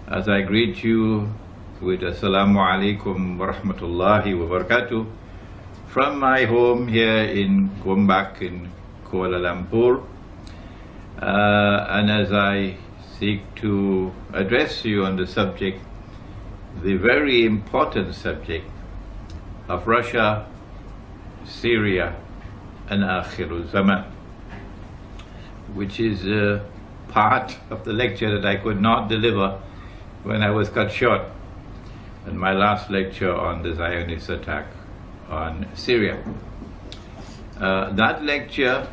as I greet you with Assalamu'alaikum Warohmatullahi Wabarokaatuh from my home here in Gombak in Kuala Lumpur, and as I seek to address you on the subject, the very important subject of Russia, Syria and Akhirul Zaman, which is a part of the lecture that I could not deliver when I was cut short in my last lecture on the Zionist attack on Syria. That lecture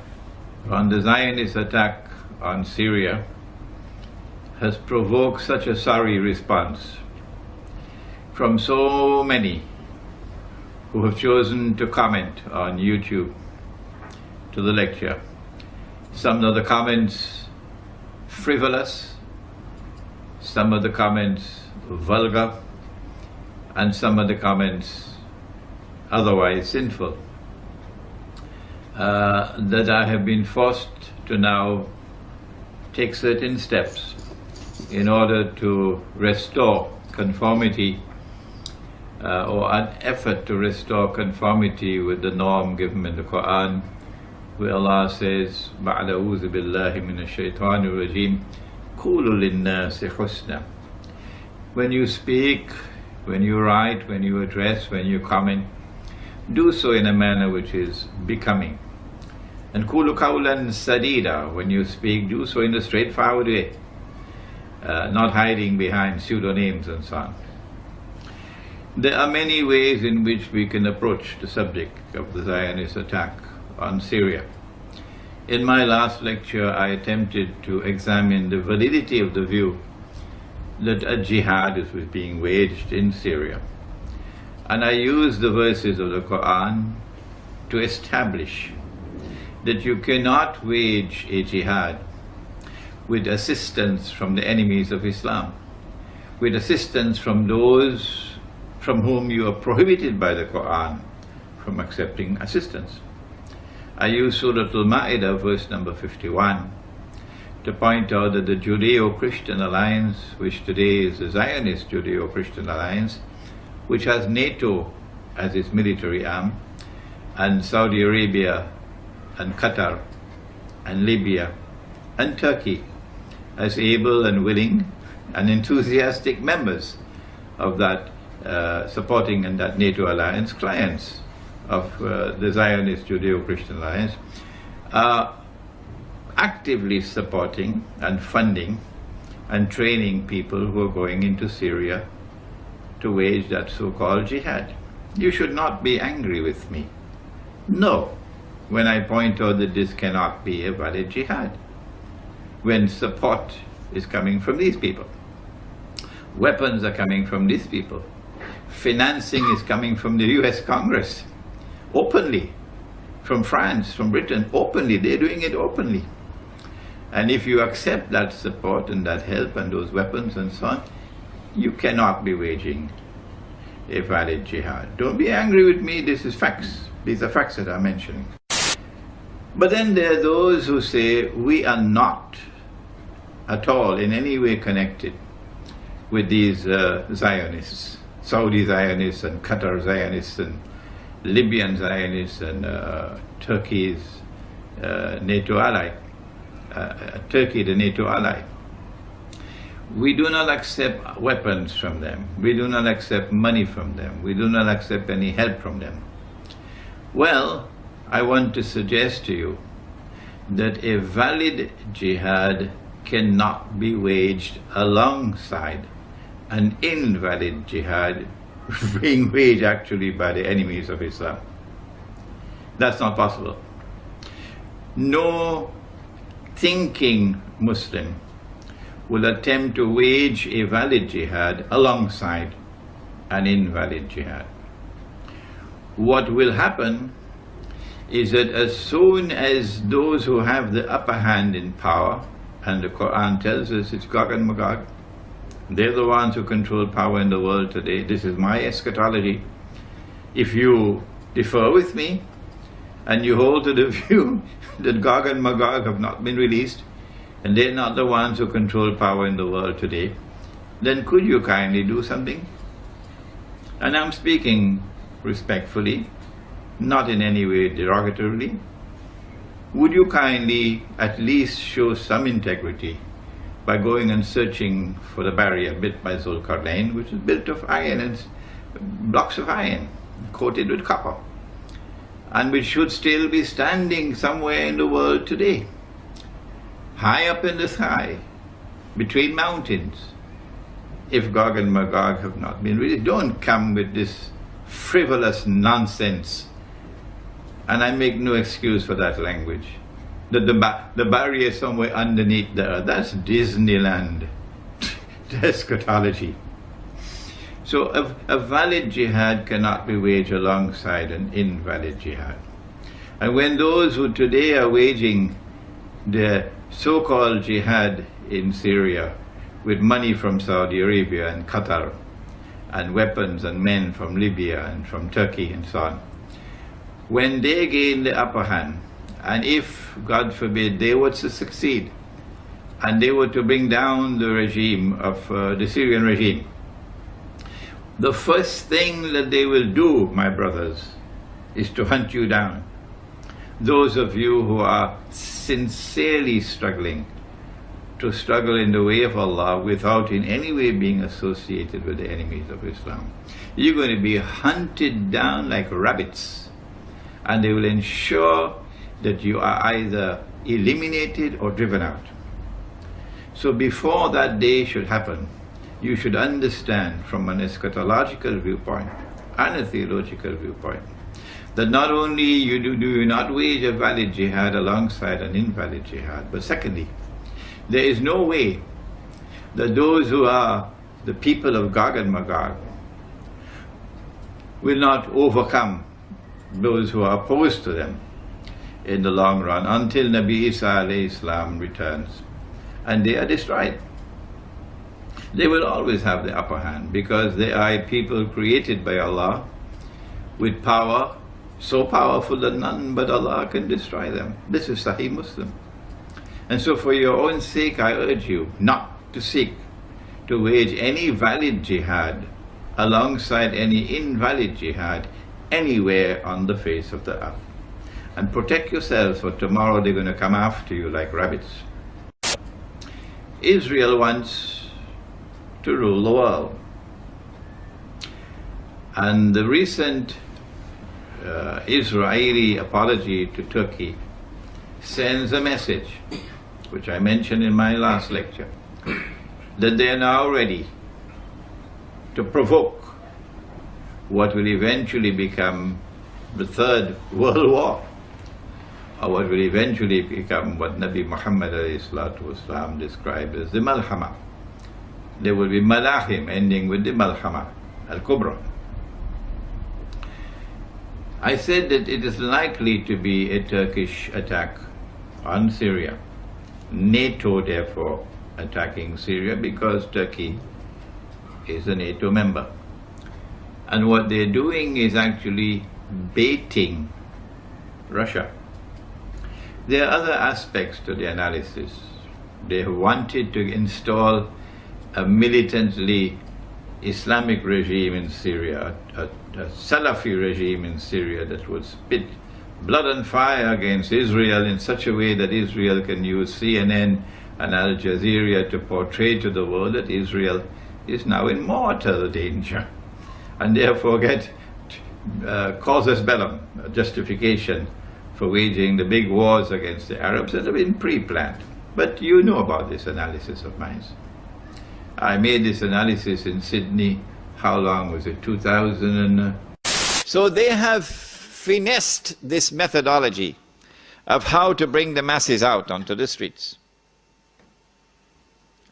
on the Zionist attack on Syria has provoked such a sorry response from so many who have chosen to comment on YouTube to the lecture. Some of the comments frivolous, some of the comments vulgar, and some of the comments otherwise sinful, that I have been forced to now take certain steps in order to restore conformity, or an effort to restore conformity with the norm given in the Quran, where Allah says, "Ba'da a'udhu billahi minash shaitanir rajim, qulu lin-nasi husna." When you speak, when you write, when you address, when you comment, do so in a manner which is becoming. And qulu qawlan sadida, when you speak, do so in a straightforward way, not hiding behind pseudonyms and so on. There are many ways in which we can approach the subject of the Zionist attack on Syria. In my last lecture, I attempted to examine the validity of the view that a jihad is being waged in Syria. And I used the verses of the Quran to establish that you cannot wage a jihad with assistance from the enemies of Islam, with assistance from those from whom you are prohibited by the Quran from accepting assistance. I use Surah Al-Ma'idah, verse number 51, to point out that the Judeo-Christian alliance, which today is the Zionist Judeo-Christian alliance, which has NATO as its military arm, and Saudi Arabia and Qatar and Libya and Turkey as able and willing and enthusiastic members of that supporting and that NATO alliance, clients of the Zionist Judeo-Christian alliance, are actively supporting and funding and training people who are going into Syria to wage that so-called jihad. You should not be angry with me. No, when I point out that this cannot be a valid jihad, when support is coming from these people, weapons are coming from these people, financing is coming from the US Congress, openly, from France, from Britain, openly, they're doing it openly. And if you accept that support and that help and those weapons and so on, you cannot be waging a valid jihad. Don't be angry with me, this is facts. These are facts that I'm mentioning. But then there are those who say we are not at all in any way connected with these Zionists, Saudi Zionists and Qatar Zionists and Libyan Zionists and Turkey's NATO ally, Turkey the NATO ally. We do not accept weapons from them. We do not accept money from them. We do not accept any help from them. Well, I want to suggest to you that a valid jihad cannot be waged alongside an invalid jihad being waged actually by the enemies of Islam. That's not possible. No thinking Muslim will attempt to wage a valid jihad alongside an invalid jihad. What will happen is that as soon as those who have the upper hand in power, and the Quran tells us it's Gog and Magog, they're the ones who control power in the world today. This is my eschatology. If you differ with me and you hold to the view that Gog and Magog have not been released and they're not the ones who control power in the world today, then could you kindly do something? And I'm speaking respectfully, not in any way derogatorily. Would you kindly at least show some integrity by going and searching for the barrier built by Zulkarnain, which is built of iron and blocks of iron coated with copper, and which should still be standing somewhere in the world today, high up in the sky, between mountains. If Gog and Magog have not been really, don't come with this frivolous nonsense. And I make no excuse for that language. That the barrier is somewhere underneath the earth. That's Disneyland. Eschatology. So a valid jihad cannot be waged alongside an invalid jihad. And when those who today are waging the so-called jihad in Syria with money from Saudi Arabia and Qatar and weapons and men from Libya and from Turkey and so on, when they gain the upper hand, and if, God forbid, they were to succeed and they were to bring down the regime of the Syrian regime, the first thing that they will do, my brothers, is to hunt you down. Those of you who are sincerely struggling to struggle in the way of Allah without in any way being associated with the enemies of Islam, you're going to be hunted down like rabbits, and they will ensure that you are either eliminated or driven out. So before that day should happen, you should understand from an eschatological viewpoint and a theological viewpoint that not only do you not wage a valid jihad alongside an invalid jihad, but secondly, there is no way that those who are the people of Gog and Magog will not overcome those who are opposed to them in the long run until Nabi Isa alayhi salam returns and they are destroyed. They will always have the upper hand because they are a people created by Allah with power so powerful that none but Allah can destroy them. This is Sahih Muslim. And so for your own sake, I urge you not to seek to wage any valid jihad alongside any invalid jihad anywhere on the face of the earth. And protect yourselves, for tomorrow they're going to come after you like rabbits. Israel wants to rule the world. And the recent Israeli apology to Turkey sends a message, which I mentioned in my last lecture, that they are now ready to provoke what will eventually become the Third World War, or what will eventually become what Nabi Muhammad ﷺ described as the Malhama. There will be Malahim ending with the Malhama al-Kubra. I said that it is likely to be a Turkish attack on Syria. NATO therefore attacking Syria because Turkey is a NATO member. And what they're doing is actually baiting Russia. There are other aspects to the analysis. They wanted to install a militantly Islamic regime in Syria, a Salafi regime in Syria that would spit blood and fire against Israel in such a way that Israel can use CNN and Al Jazeera to portray to the world that Israel is now in mortal danger, and therefore get casus bellum, a justification for waging the big wars against the Arabs that have been pre-planned. But you know about this analysis of mine. I made this analysis in Sydney, how long was it, 2000? So they have finessed this methodology of how to bring the masses out onto the streets.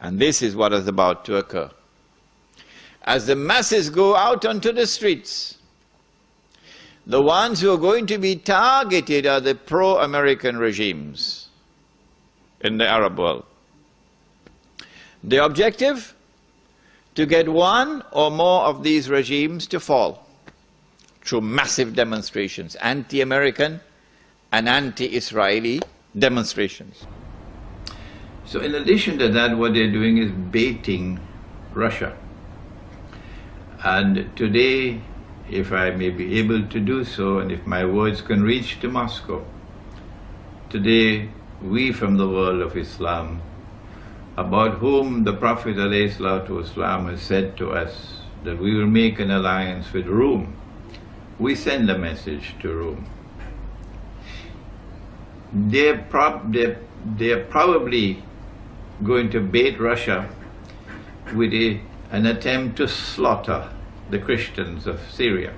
And this is what is about to occur. As the masses go out onto the streets, the ones who are going to be targeted are the pro-American regimes in the Arab world. The objective? To get one or more of these regimes to fall through massive demonstrations, anti-American and anti-Israeli demonstrations. So in addition to that, what they're doing is baiting Russia. And today, if I may be able to do so, and if my words can reach to Moscow, today we from the world of Islam, about whom the Prophet ﷺ has said to us that we will make an alliance with Rome, we send a message to Rome. They're probably going to bait Russia with an attempt to slaughter the Christians of Syria.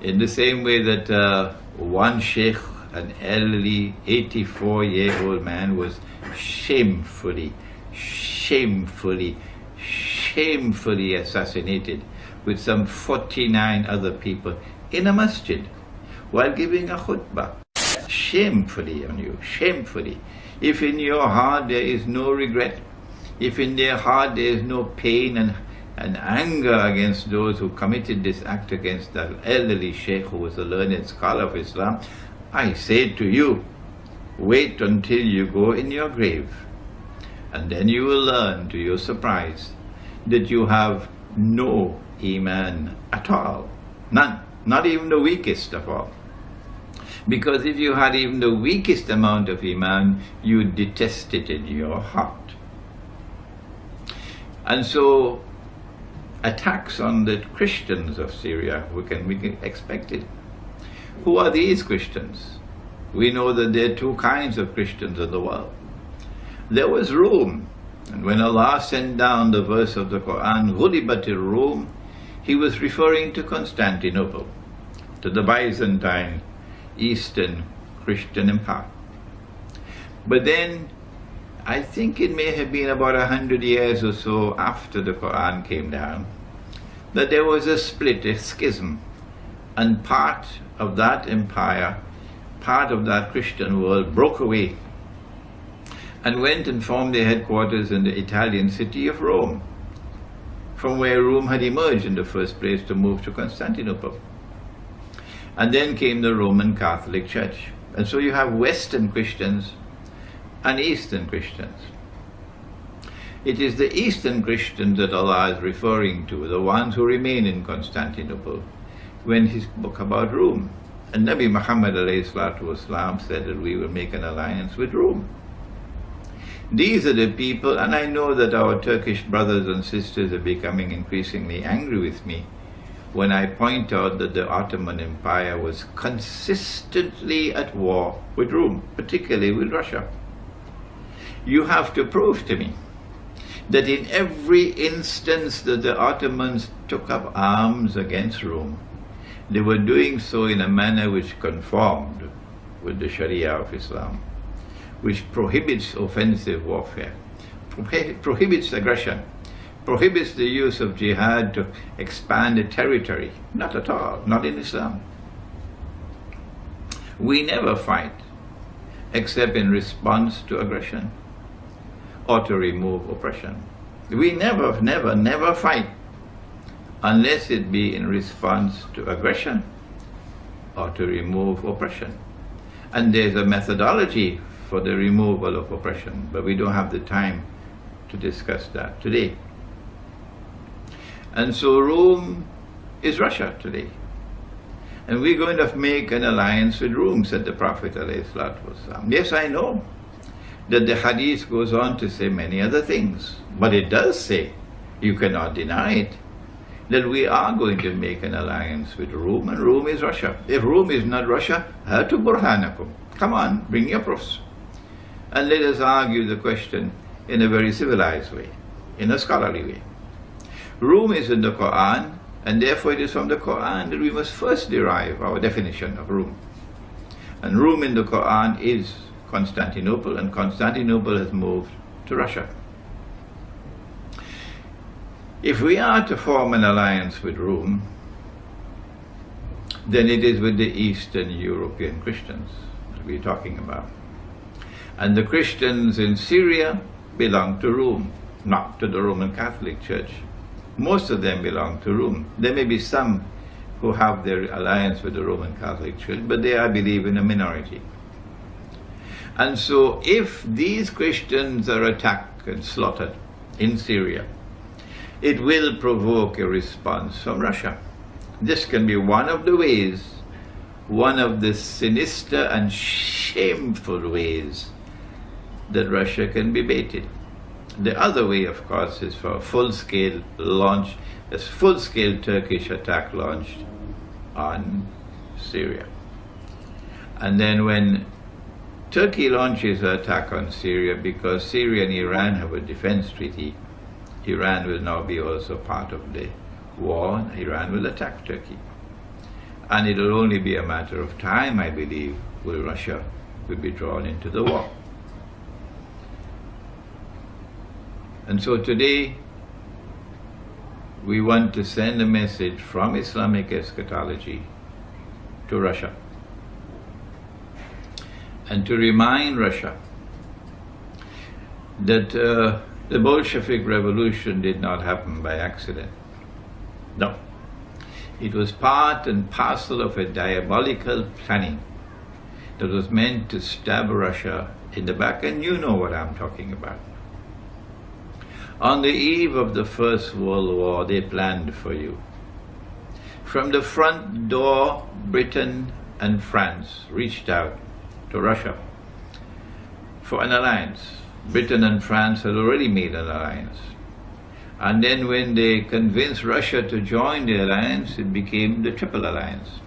In the same way that one sheikh, an elderly 84-year-old man, was shamefully assassinated with some 49 other people in a masjid while giving a khutbah. Shamefully on you, shamefully. If in your heart there is no regret, if in their heart there is no pain and anger against those who committed this act against that elderly sheikh who was a learned scholar of Islam, I say to you, wait until you go in your grave, and then you will learn to your surprise that you have no Iman at all. None. Not even the weakest of all. Because if you had even the weakest amount of Iman, you would detest it in your heart. And so, attacks on the Christians of Syria can be expected. Who are these Christians? We know that there are two kinds of Christians in the world. There was Rome, and when Allah sent down the verse of the Quran, غُلِبَتِ Rome, He was referring to Constantinople, to the Byzantine Eastern Christian Empire. But then, I think it may have been about 100 years or so after the Quran came down, that there was a split, a schism, and part of that empire, part of that Christian world broke away and went and formed their headquarters in the Italian city of Rome, from where Rome had emerged in the first place to move to Constantinople. And then came the Roman Catholic Church. And so you have Western Christians and Eastern Christians. It is the Eastern Christians that Allah is referring to, the ones who remain in Constantinople, when he spoke about Rome. And Nabi Muhammad ﷺ said that we will make an alliance with Rome. These are the people, and I know that our Turkish brothers and sisters are becoming increasingly angry with me when I point out that the Ottoman Empire was consistently at war with Rome, particularly with Russia. You have to prove to me that in every instance that the Ottomans took up arms against Rome, they were doing so in a manner which conformed with the Sharia of Islam, which prohibits offensive warfare, prohibits aggression, prohibits the use of jihad to expand a territory. Not at all, not in Islam. We never fight except in response to aggression or to remove oppression. We never fight unless it be in response to aggression or to remove oppression. And there's a methodology for the removal of oppression, but we don't have the time to discuss that today. And so Rome is Russia today. And we're going to make an alliance with Rome, said the Prophet ﷺ. Yes, I know that the hadith goes on to say many other things, but it does say, you cannot deny it, that we are going to make an alliance with Rome, and Rome is Russia. If Rome is not Russia, hatu burhanakum. Come on, bring your proofs. And let us argue the question in a very civilized way, in a scholarly way. Rome is in the Quran, and therefore it is from the Quran that we must first derive our definition of Rome. And Rome in the Quran is Constantinople, and Constantinople has moved to Russia. If we are to form an alliance with Rome, then it is with the Eastern European Christians that we're talking about. And the Christians in Syria belong to Rome, not to the Roman Catholic Church. Most of them belong to Rome. There may be some who have their alliance with the Roman Catholic Church, but they, I believe, in a minority. And so if these Christians are attacked and slaughtered in Syria, it will provoke a response from Russia. This can be one of the ways, one of the sinister and shameful ways that Russia can be baited. The other way, of course, is for a full-scale launch, a full-scale Turkish attack launched on Syria. And then when Turkey launches an attack on Syria, because Syria and Iran have a defense treaty, Iran will now be also part of the war, and Iran will attack Turkey. And it will only be a matter of time, I believe, will Russia will be drawn into the war. And so today, we want to send a message from Islamic eschatology to Russia, and to remind Russia that the Bolshevik revolution did not happen by accident. No. It was part and parcel of a diabolical planning that was meant to stab Russia in the back, and you know what I'm talking about. On the eve of the First World War, they planned for you. From the front door, Britain and France reached out to Russia for an alliance. Britain and France had already made an alliance. And then when they convinced Russia to join the alliance, it became the Triple Alliance.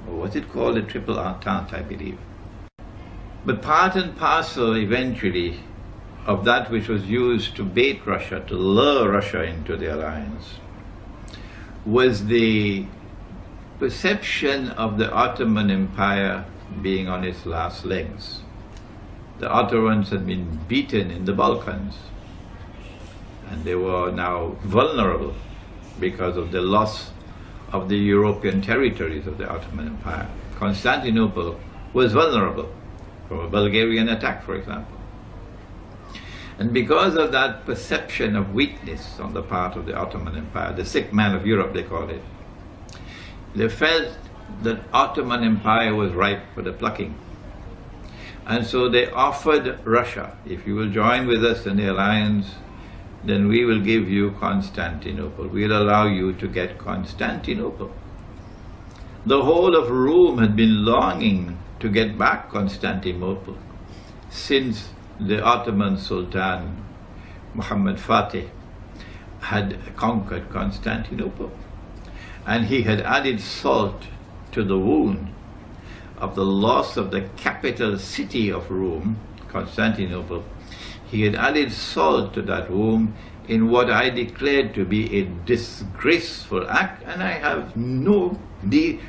Or was it called the Triple Entente, I believe. But part and parcel, eventually, of that which was used to bait Russia, to lure Russia into the alliance, was the perception of the Ottoman Empire being on its last legs. The Ottomans had been beaten in the Balkans, and they were now vulnerable because of the loss of the European territories of the Ottoman Empire. Constantinople was vulnerable from a Bulgarian attack, for example. And because of that perception of weakness on the part of the Ottoman Empire, the sick man of Europe, they called it, they felt that Ottoman Empire was ripe for the plucking. And so they offered Russia, if you will join with us in the alliance, then we will give you Constantinople. We'll allow you to get Constantinople. The whole of Rome had been longing to get back Constantinople since the Ottoman Sultan Muhammad Fatih had conquered Constantinople. And he had added salt to the wound of the loss of the capital city of Rome, Constantinople. He had added salt to that wound in what I declared to be a disgraceful act, and I have no need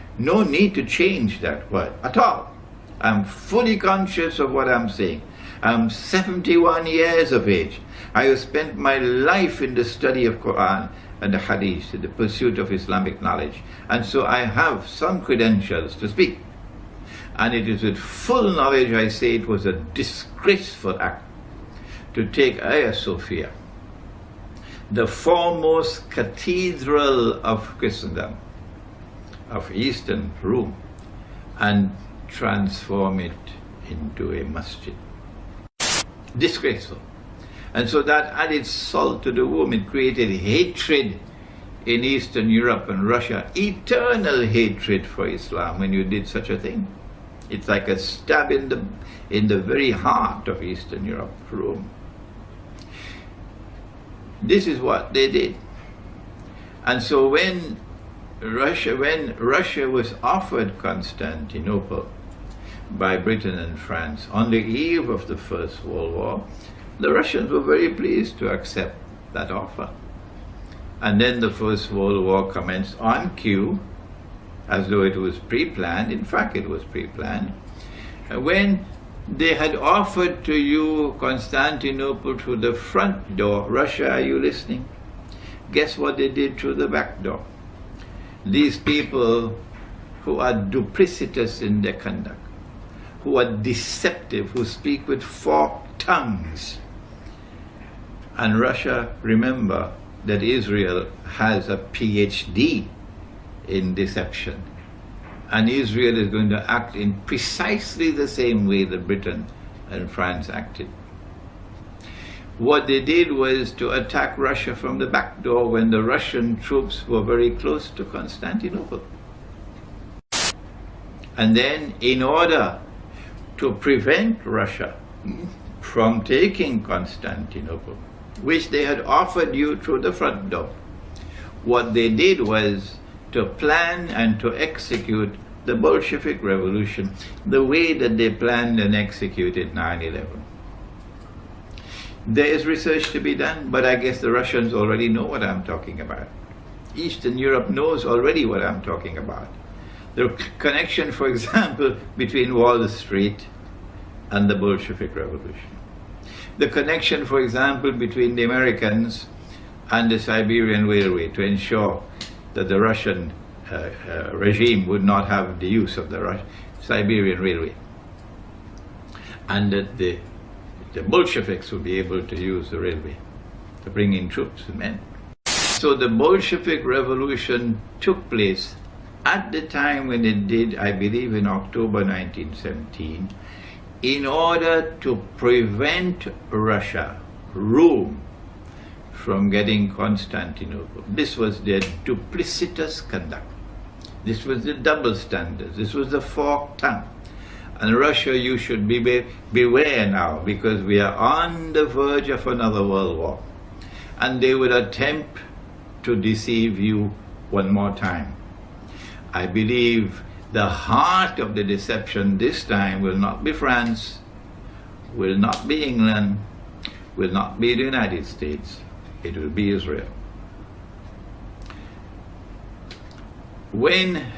to change that word at all. I'm fully conscious of what I'm saying. I'm 71 years of age. I have spent my life in the study of Quran and the Hadith, in the pursuit of Islamic knowledge. And so I have some credentials to speak. And it is with full knowledge I say it was a disgraceful act to take Hagia Sophia, the foremost cathedral of Christendom, of Eastern Rome, and transform it into a masjid. Disgraceful. And so that added salt to the wound. It created hatred in Eastern Europe and Russia, eternal hatred for Islam when you did such a thing. It's like a stab in the very heart of Eastern Europe, Rome. This is what they did. And so when Russia was offered Constantinople by Britain and France on the eve of the First World War, the Russians were very pleased to accept that offer. And then the First World War commenced on cue, as though it was pre-planned. In fact, it was pre-planned. When they had offered to you Constantinople through the front door, Russia, are you listening? Guess what they did through the back door? These people who are duplicitous in their conduct, who are deceptive, who speak with forked tongues. And Russia, remember that Israel has a PhD in deception. And Israel is going to act in precisely the same way that Britain and France acted. What they did was to attack Russia from the back door when the Russian troops were very close to Constantinople. And then, in order to prevent Russia from taking Constantinople, which they had offered you through the front door, what they did was to plan and to execute the Bolshevik Revolution the way that they planned and executed 9/11. There is research to be done, but I guess the Russians already know what I'm talking about. Eastern Europe knows already what I'm talking about. The connection, for example, between Wall Street and the Bolshevik Revolution. The connection, for example, between the Americans and the Siberian Railway to ensure that the Russian regime would not have the use of the Siberian Railway, and that the Bolsheviks would be able to use the railway to bring in troops and men. So the Bolshevik Revolution took place at the time when it did, I believe in October 1917, in order to prevent Russia, Rome, from getting Constantinople. This was their duplicitous conduct. This was the double standards. This was the forked tongue. And Russia, you should beware now, because we are on the verge of another world war. And they would attempt to deceive you one more time. I believe the heart of the deception this time will not be France, will not be England, will not be the United States. It will be Israel. When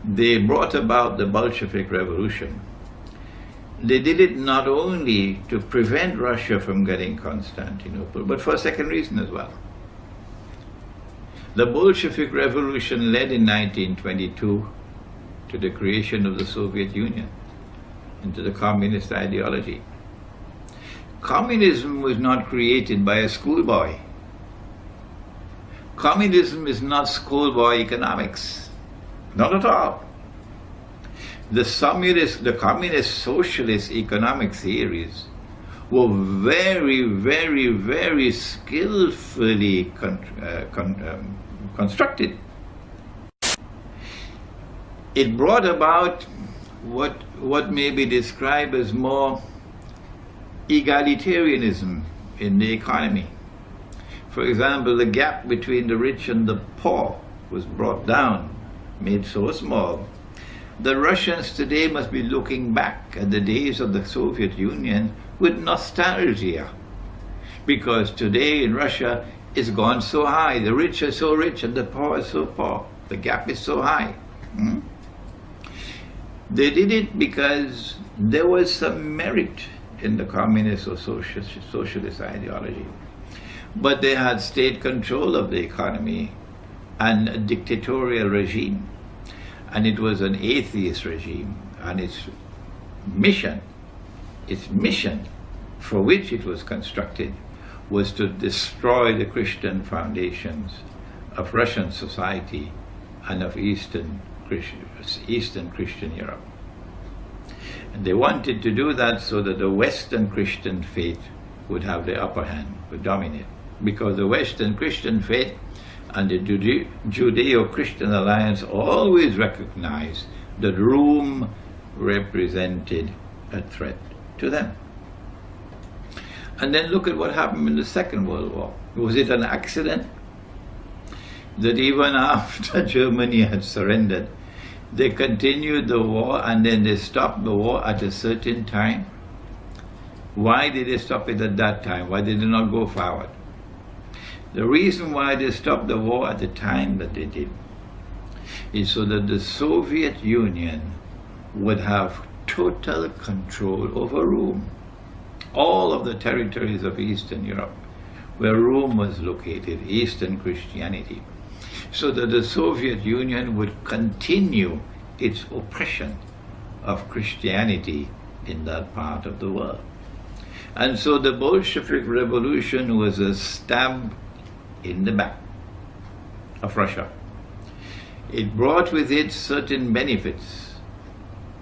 they brought about the Bolshevik Revolution, they did it not only to prevent Russia from getting Constantinople, but for a second reason as well. The Bolshevik Revolution led in 1922 to the creation of the Soviet Union and to the communist ideology. Communism was not created by a schoolboy. Communism is not schoolboy economics. Not at all. The communist socialist economic theories were very, very, very skillfully constructed. It brought about what may be described as more egalitarianism in the economy. For example, the gap between the rich and the poor was brought down, made so small. The Russians today must be looking back at the days of the Soviet Union with nostalgia, because today in Russia it's gone so high. The rich are so rich and the poor are so poor. The gap is so high. They did it because there was some merit in the communist or socialist ideology. But they had state control of the economy and a dictatorial regime. And it was an atheist regime. And its mission for which it was constructed, was to destroy the Christian foundations of Russian society and of Eastern Christian Europe. And they wanted to do that so that the Western Christian faith would have the upper hand, would dominate. Because the Western Christian faith and the Judeo-Christian alliance always recognized that Rome represented a threat to them. And then look at what happened in the Second World War. Was it an accident that even after Germany had surrendered, they continued the war and then they stopped the war at a certain time? Why did they stop it at that time? Why did they not go forward? The reason why they stopped the war at the time that they did is so that the Soviet Union would have total control over Rome. All of the territories of Eastern Europe, where Rome was located, Eastern Christianity, so that the Soviet Union would continue its oppression of Christianity in that part of the world. And so the Bolshevik Revolution was a stab in the back of Russia. It brought with it certain benefits,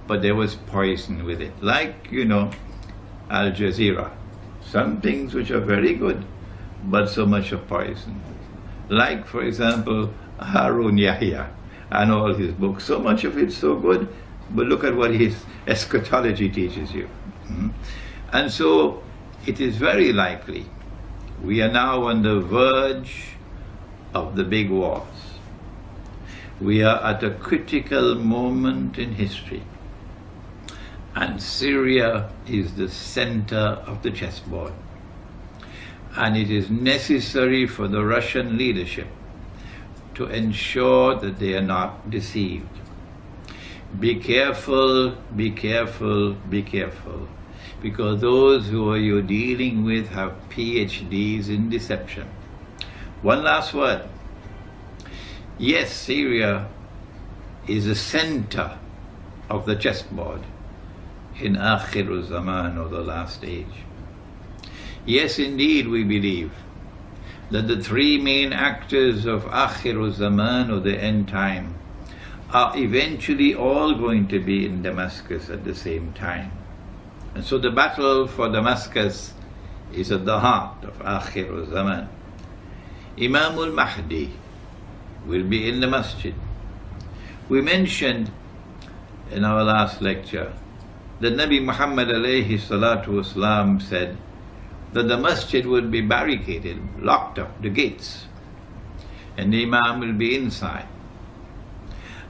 but there was poison with it. Like, Al Jazeera Some things which are very good, but so much of poison. Like, for example, Harun Yahya and all his books. So much of it's so good, but look at what his eschatology teaches you. And so it is very likely we are now on the verge of the big wars. We are at a critical moment in history, and Syria is the center of the chessboard. And it is necessary for the Russian leadership to ensure that they are not deceived. Be careful, be careful, be careful, because those who you're dealing with have PhDs in deception. One last word. Yes, Syria is the center of the chessboard in Akhir Zaman, or the last age. Yes, indeed, we believe that the three main actors of Akhir Zaman, or the end time, are eventually all going to be in Damascus at the same time. And so the battle for Damascus is at the heart of Akhir Zaman. Imam al-Mahdi will be in the masjid. We mentioned in our last lecture that Nabi Muhammad alayhi salatu wasalam said that the masjid would be barricaded, locked up, the gates, and the Imam will be inside.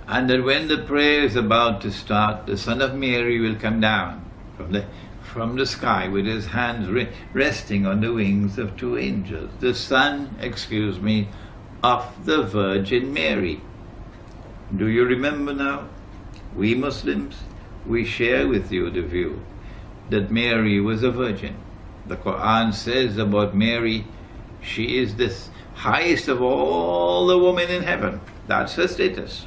And that when the prayer is about to start, the Son of Mary will come down from the sky with his hands resting on the wings of two angels. The Son, of the Virgin Mary. Do you remember now? We Muslims, we share with you the view that Mary was a virgin. The Quran says about Mary, she is the highest of all the women in heaven. That's her status.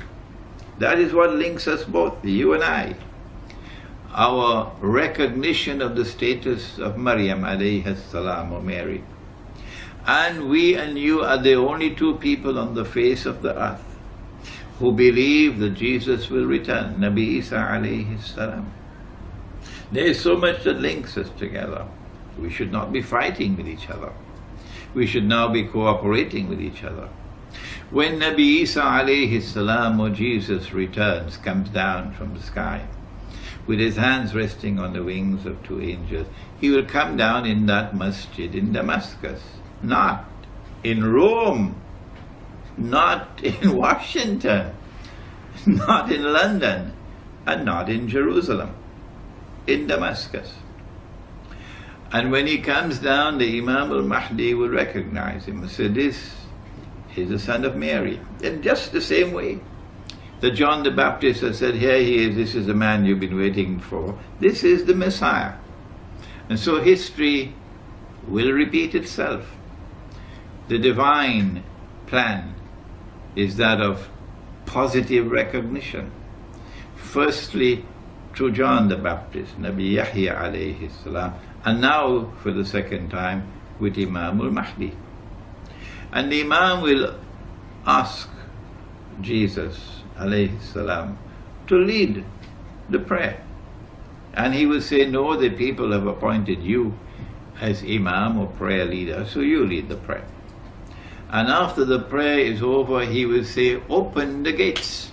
That is what links us both, you and I. Our recognition of the status of Maryam alayhi salam, or Mary. And we and you are the only two people on the face of the earth who believe that Jesus will return, Nabi Isa alayhi salam. There is so much that links us together. We should not be fighting with each other. We should now be cooperating with each other. When Nabi Isa alayhi salam, or Jesus, returns, comes down from the sky, with his hands resting on the wings of two angels, he will come down in that masjid in Damascus, not in Rome, not in Washington, not in London, and not in Jerusalem, in Damascus. And when he comes down, the Imam al-Mahdi will recognize him and say, this is the Son of Mary. In just the same way that John the Baptist has said, here he is, this is the man you've been waiting for, this is the Messiah. And so history will repeat itself. The divine plan is that of positive recognition. Firstly, through John the Baptist, Nabi Yahya alayhi salam, and now for the second time with Imam al-Mahdi. And the Imam will ask Jesus alayhi salam to lead the prayer. And he will say, no, the people have appointed you as Imam or prayer leader, so you lead the prayer. And after the prayer is over, he will say, open the gates.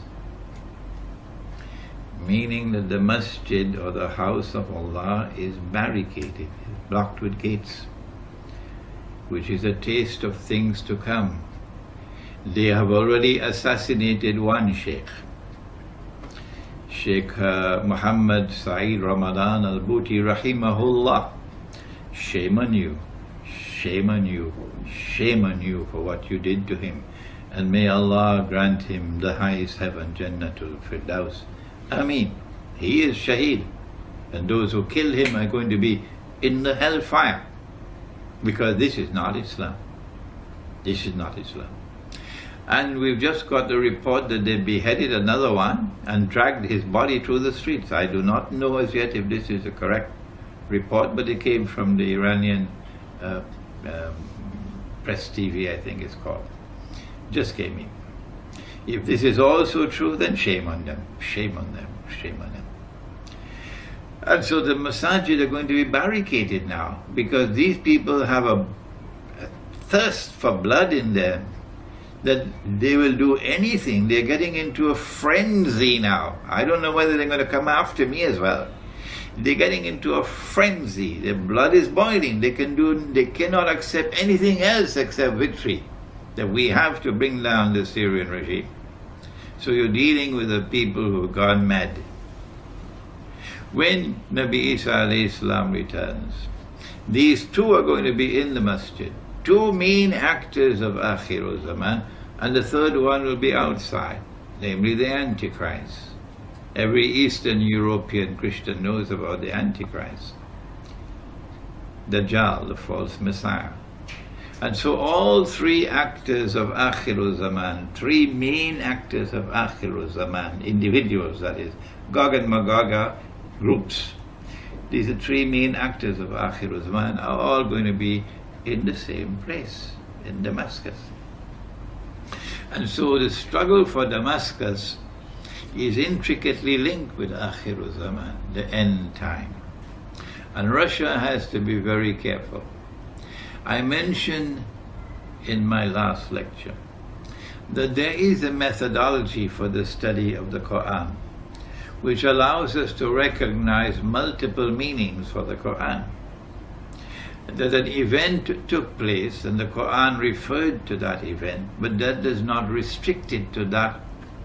Meaning that the masjid, or the house of Allah, is barricaded, blocked with gates, which is a taste of things to come. They have already assassinated one sheikh, Sheikh Muhammad Saeed Ramadan al-Bhuti rahimahullah. Shame on you, shame on you, shame on you for what you did to him. And may Allah grant him the highest heaven, Jannatul Firdaus. Aamiin. He is Shaheed, and those who kill him are going to be in the hellfire, because this is not Islam. This is not Islam. And we've just got the report that they beheaded another one and dragged his body through the streets. I do not know as yet if this is a correct report, but it came from the Iranian Press TV, I think it's called. Just came in. If this is also true, then shame on them, shame on them, shame on them. And so the masajid are going to be barricaded now, because these people have a thirst for blood in them that they will do anything. They're getting into a frenzy now. I don't know whether they're going to come after me as well. They're getting into a frenzy. Their blood is boiling. They cannot accept anything else except victory. That we have to bring down the Syrian regime. So you're dealing with the people who have gone mad. When Nabi Isa alayhi salam returns, these two are going to be in the masjid. Two main actors of Akhir Zaman, and the third one will be outside, namely the Antichrist. Every Eastern European Christian knows about the Antichrist, Dajjal, the false Messiah. And so all three actors of Akhir Zaman, three main actors of Akhir Zaman, individuals that is, Gog and Magog groups, these are three main actors of Akhir Zaman, are all going to be in the same place, in Damascus. And so the struggle for Damascus is intricately linked with Akhir Zaman, the end time. And Russia has to be very careful. I mentioned in my last lecture that there is a methodology for the study of the Quran which allows us to recognize multiple meanings for the Quran. That an event took place and the Quran referred to that event, but that does not restrict it to that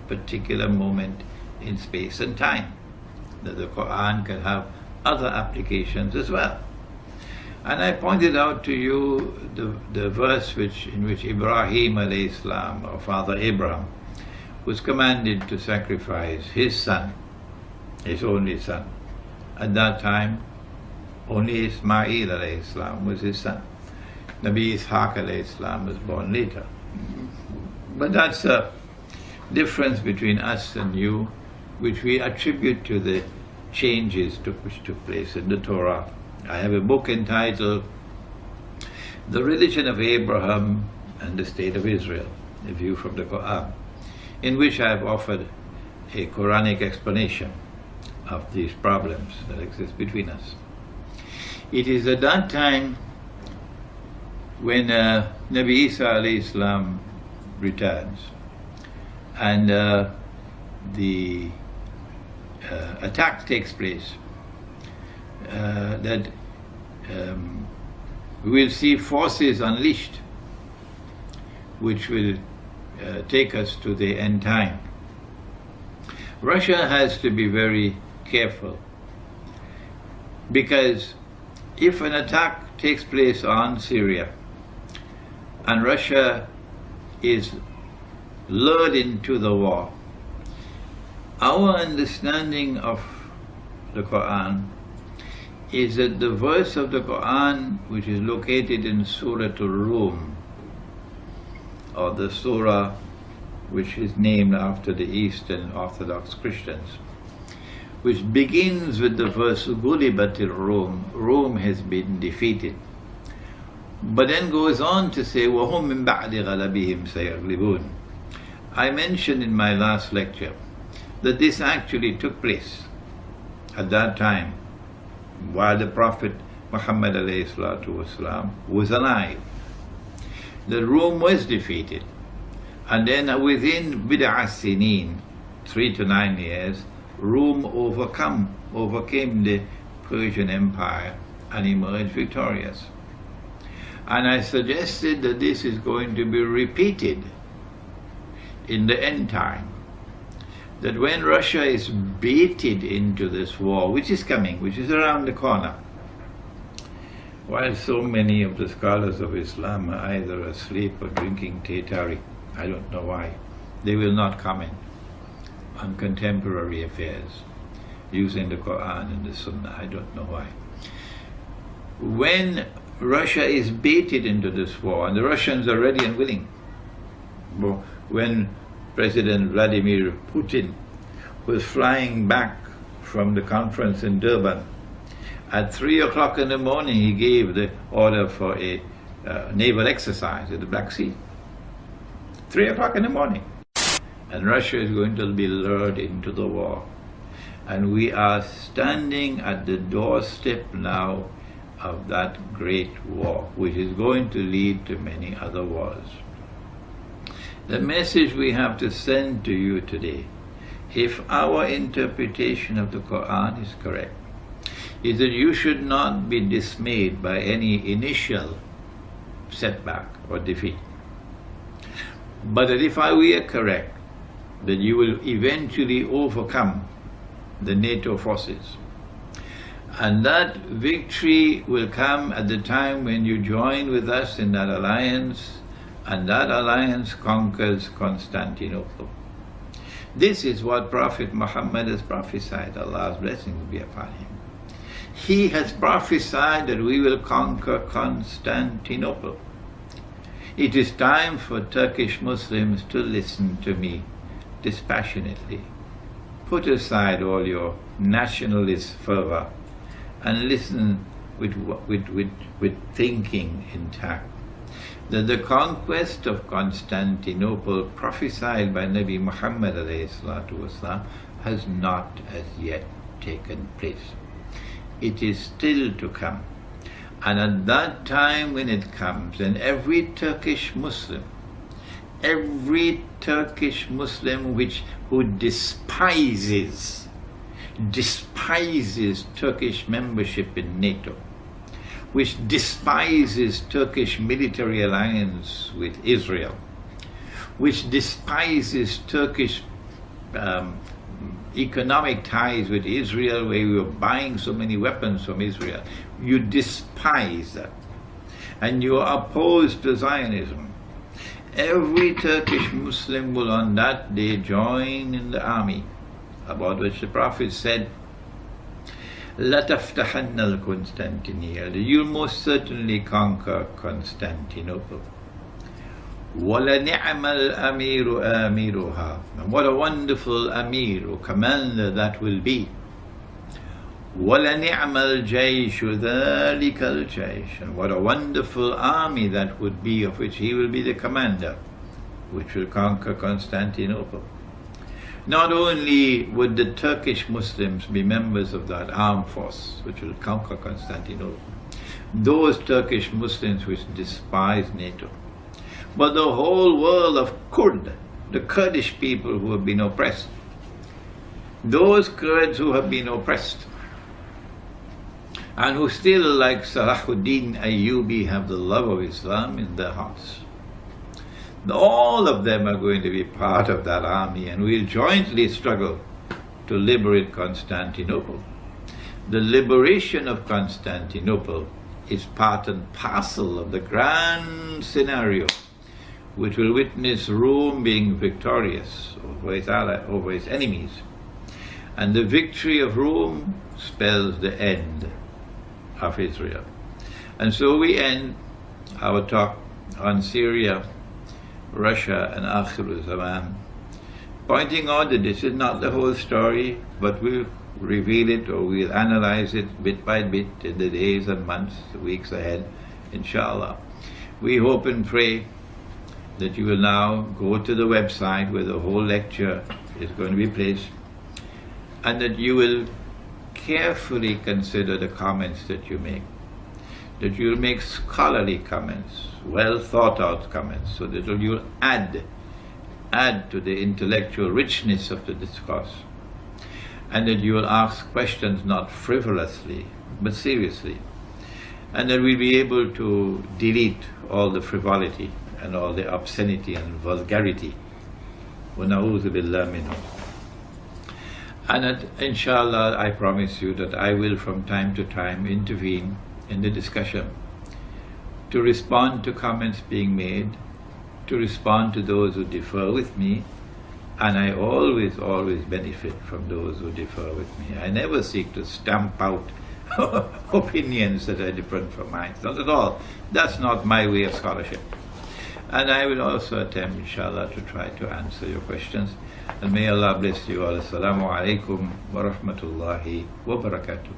particular moment in space and time. That the Quran can have other applications as well. And I pointed out to you the verse in which Ibrahim alayhi salam, or Father Abraham, was commanded to sacrifice his son, his only son. At that time, only Ismail alayhi salam was his son. Nabi Ishaq alayhi salam was born later. But that's a difference between us and you, which we attribute to the changes which took place in the Torah. I have a book entitled The Religion of Abraham and the State of Israel, a view from the Quran, in which I have offered a Quranic explanation of these problems that exist between us. It is at that time when Nabi Isa alayhi salam returns and the attack takes place, that we will see forces unleashed which will take us to the end time. Russia has to be very careful, because if an attack takes place on Syria and Russia is lured into the war, our understanding of the Quran is that the verse of the Quran which is located in Surah Al-Rum, or the surah which is named after the Eastern Orthodox Christians, which begins with the verse Gulibatil Rum, Rome has been defeated, but then goes on to say وَهُمْ مِنْ بَعْدِ غَلَبِهِمْ سَيَغْلِبُونَ. I mentioned in my last lecture that this actually took place at that time while the Prophet Muhammad ﷺ was alive. The Rome was defeated, and then within bid'a sinin, 3 to 9 years, Rome overcame the Persian Empire and emerged victorious. And I suggested that this is going to be repeated in the end time. That when Russia is baited into this war, which is coming, which is around the corner, while so many of the scholars of Islam are either asleep or drinking Tetari, I don't know why, they will not comment on contemporary affairs using the Quran and the Sunnah. I don't know why. When Russia is baited into this war, and the Russians are ready and willing, when President Vladimir Putin was flying back from the conference in Durban, at 3 o'clock in the morning he gave the order for a naval exercise in the Black Sea. 3 o'clock in the morning. And Russia is going to be lured into the war. And we are standing at the doorstep now of that great war, which is going to lead to many other wars. The message we have to send to you today, if our interpretation of the Quran is correct, is that you should not be dismayed by any initial setback or defeat. But that if we are correct, that you will eventually overcome the NATO forces. And that victory will come at the time when you join with us in that alliance, and that alliance conquers Constantinople. This is what Prophet Muhammad has prophesied. Allah's blessings be upon him. He has prophesied that we will conquer Constantinople. It is time for Turkish Muslims to listen to me dispassionately. Put aside all your nationalist fervor and listen with thinking intact. That the conquest of Constantinople prophesied by Nabi Muhammad ﷺ has not as yet taken place. It is still to come. And at that time when it comes, and every Turkish Muslim who despises Turkish membership in NATO, which despises Turkish military alliance with Israel, which despises Turkish economic ties with Israel, where we were buying so many weapons from Israel. You despise that, and you are opposed to Zionism. Every Turkish Muslim will on that day join in the army, about which the Prophet said, لَتَفْتَحَنَّ الْقُنْسْتَنْتِنِيَّةَ, you'll most certainly conquer Constantinople. وَلَنِعْمَ الْأَمِيرُ آمِرُهَا, and what a wonderful Amir or commander that will be. وَلَنِعْمَ الْجَيْشُ ذَلِكَ الْجَيْشُ, and what a wonderful army that would be, of which he will be the commander, which will conquer Constantinople. Not only would the Turkish Muslims be members of that armed force which will conquer Constantinople, those Turkish Muslims which despise NATO, but the whole world of Kurd, the Kurdish people who have been oppressed, those Kurds who have been oppressed, and who still, like Salahuddin Ayyubi, have the love of Islam in their hearts. All of them are going to be part of that army, and we'll jointly struggle to liberate Constantinople. The liberation of Constantinople is part and parcel of the grand scenario which will witness Rome being victorious over its enemies. And the victory of Rome spells the end of Israel. And so we end our talk on Syria, Russia and Akhir Zaman, pointing out that this is not the whole story, but we'll reveal it, or we'll analyze it bit by bit in the days and months, the weeks ahead, inshallah. We hope and pray that you will now go to the website where the whole lecture is going to be placed, and that you will carefully consider the comments that you make, that you'll make scholarly comments, well thought out comments, so that you'll add to the intellectual richness of the discourse, and that you will ask questions not frivolously but seriously, and that we'll be able to delete all the frivolity and all the obscenity and vulgarity. وَنَعُوذُ بِاللَّهِ مِنْهُ. And that, inshallah, I promise you that I will from time to time intervene in the discussion to respond to comments being made, to respond to those who differ with me, and I always benefit from those who differ with me. I never seek to stamp out opinions that are different from mine. Not at all. That's not my way of scholarship. And I will also attempt, inshallah, to try to answer your questions. And may Allah bless you all. Assalamu'alaikum Warohmatullahi Wabarokaatuh.